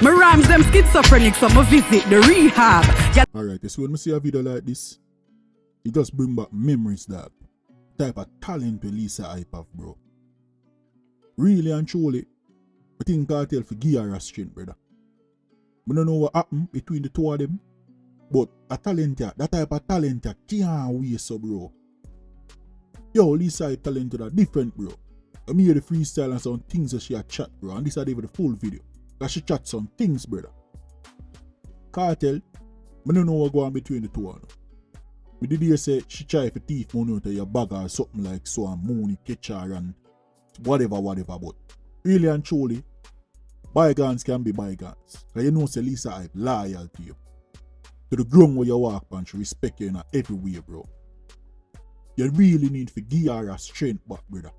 My rhymes them schizophrenic, so I visit the rehab. Alright, so when I see a video like this, it just bring back memories, dog. Type of talent with Lisa Hype have, bro. Really and truly, I think Kartel for give her a strength, brother. I don't know what happened between the two of them, but a talent, that type of talent, can't waste, so, bro. Yo, Lisa Hype talent are different, bro. I hear the freestyle and some things that she a chat, bro, and this is even the full video. That she chat some things, brother. Kartel, I don't know what going on between the two of them. Me did hear say she try for thief money out of your bag or something like so and money catch her and whatever, but really and truly, bygones can be bygones. Cause you know say Lisa Hype loyal to you. To the ground where you walk and she respect you in every way, bro. You really need to give her a strength back, brother.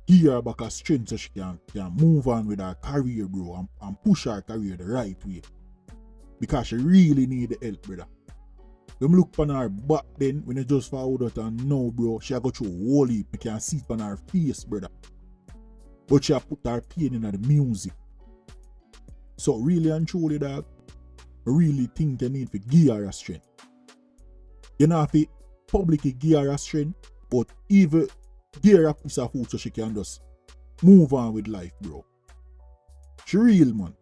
Give her back a strength so she can move on with her career, bro, and push her career the right way. Because she really need the help, brother. When I look on her back then, when I just found out and now, bro, she go through a whole heap. I can see it on her face, brother. But she put her pain in the music. So really and truly, dog, I really think you need to give her a strength. You know, if you publicly give her a strength, but even give her a piece of food so she can just move on with life, bro. She real, man.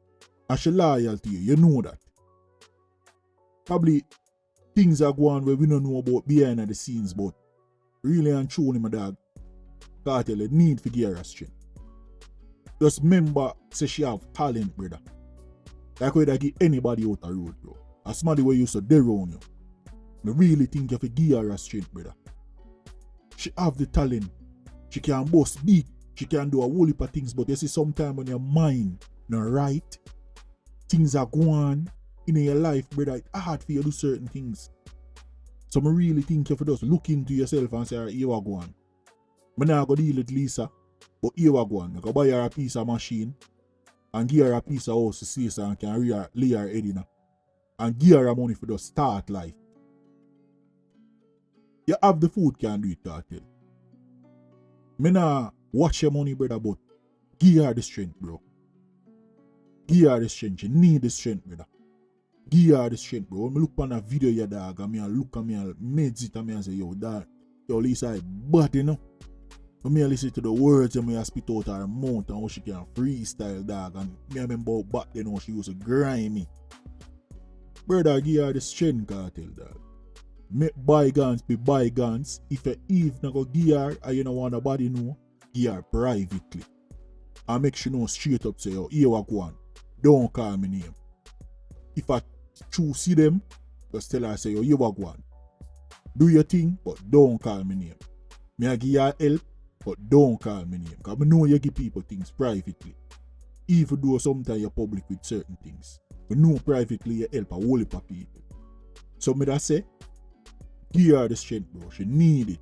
And she loyal to you, you know that. Probably things are going on where we don't know about behind the scenes, but really and truly, my dog, Kartel, you need to give her a strength. Just remember, say she have talent, brother. Like where they give anybody out the road, bro. As somebody where used to dare on you. I really think you have to give her a strength, brother. She have the talent. She can boast big. She can do a whole heap of things, but you see sometimes when your mind not right, things are going on in your life, brother, it's hard for you to do certain things. So I really think you have to just look into yourself and say, here we go on. I'm not going to deal with Lisa, but here we go on. I can buy her a piece of machine and give her a piece of house to see so and can lay her head in her. And give her money for the start life. You have the food, can do it, Kartel. I not watch your money, brother, but give her the strength, bro. Give her the strength. You need the strength, brother. Give her the strength, bro. When I look on a video, your dog, and I look at me and meditate and I say, yo, dog, yo, Lisa, but you know, when I listen to the words and I spit out her mouth and how she can freestyle, dog, and I remember back then how she used to grind me. Brother, give her the strength, Kartel, dog. Make bygones be bygones. If you even not go give her and you don't want nobody know, give her privately. And make sure you know straight up say, yo, here we go on. Don't call me name. If I choose see them, just tell her say, yo, here we go on. Do your thing, but don't call me name. Me I give you help, but don't call me name. Because I know you give people things privately. Even though sometimes you're public with certain things. But know privately you help a whole heap of people. So me that say, give her the strength, bro. She need it.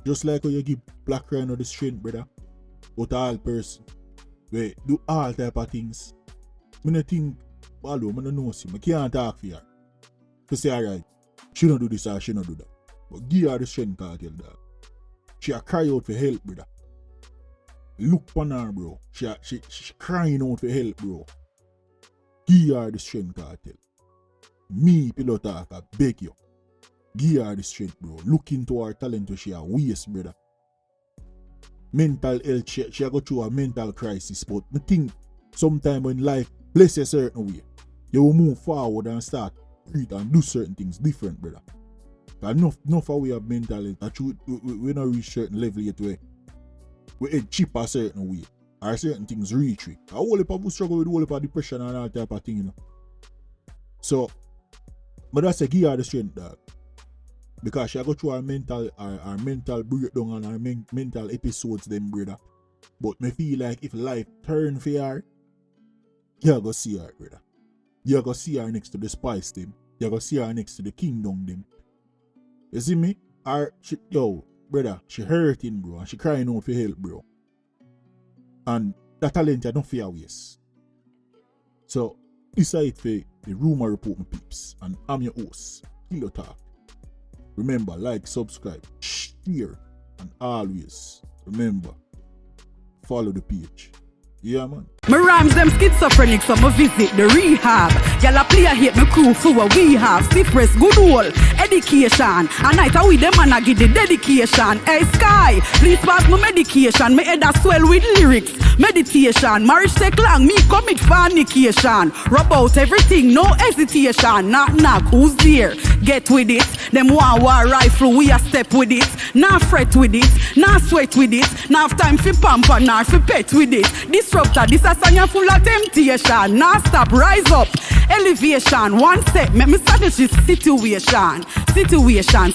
Just like how you give Black Rhino the strength, brother. But all person. We do all type of things. I don't think, although I don't know, I can't talk for her. To say, alright, she don't do this or she don't do that. But give her the strength, Kartel, dog. She a cry out for help, brother. Look on her, bro. She crying out for help, bro. Give her the strength, Kartel. Me, Pillow Talk, I beg you. Give her the strength, bro. Look into her talent to she a waste, brother. Mental health, she go through a mental crisis, but I think sometime in life, bless a certain way, you will move forward and start treat and do certain things different, brother. Enough of we have mental health, we not reach certain level yet where we cheap a certain way, or certain things reach it. A whole heap of people struggle with a whole heap of depression and all type of thing, you know. So, but that's a give her the strength, dog. Because she go through her mental breakdown and her mental episodes, them, brother. But me feel like if life turn for her, you go see her, brother. You go see her next to the spice, them. You go see her next to the kingdom, them. You see me? Yo, brother, she hurting, bro, and she crying out for help, bro. And that talent, I don't fear waste. So, this is it for the Rumor Report, my peeps. And I'm your host, Pillow Talk. Remember, like, subscribe, share, and always remember, follow the page. Yeah, man. My rhymes them schizophrenic, so I visit the rehab. Y'all a play a hate me crew for what we have. Stiff rest, good old education. And night I with them and I give the dedication. Hey Sky, please pass my medication. Me head a swell with lyrics, meditation. Marriage take long, me commit fornication. Rub out everything, no hesitation. Knock knock, who's there? Get with it. Them want war rifle, we a step with it. Nah fret with it, nah sweat with it. Nah have time for pamper, nah for pet with it. Disruptor, this a song full of temptation. Nah stop, rise up, elevation. One step, make me establish this situation. Situation.